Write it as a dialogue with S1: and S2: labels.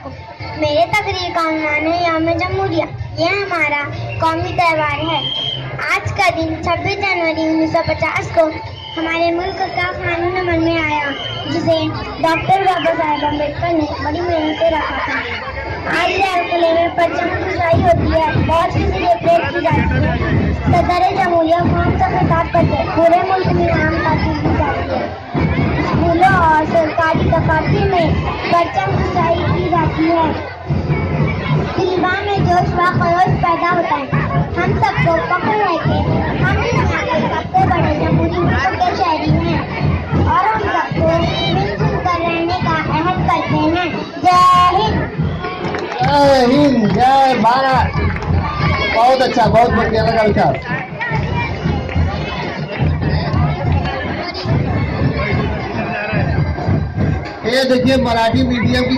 S1: मेरे तकरीर का उन्वान है यौम जमहूरिया। यह हमारा कौमी त्यौहार है। आज का दिन 26 जनवरी 1950 को हमारे मुल्क का कानून अमल में आया, जिसे डॉक्टर बाबा साहेब अम्बेडकर ने बड़ी मेहनत से रखा था। आज लाल किले में परचम खुशाई होती है, बहुत सी चीजें परेड की जाती है, सदर जमहूरिया कौन सा खिताब करके पूरे मुल्क में आम ताकीद की जाती है। स्कूलों और सरकारी दफातर में परचम खुशाई की जाती है। तलबा में जोश व खरोश पैदा होता है। हम सबको फख्र है कि हम दुनिया के सबसे बड़े जमहूरी मुल्क के शहरी हैं और हम सबको मिलजुल कर रहने का अहद करते हैं। जय हिंद।
S2: जय हिंद, जय भारत। बहुत अच्छा, बहुत बढ़िया लगा विचार। ये देखिए मराठी मीडियम की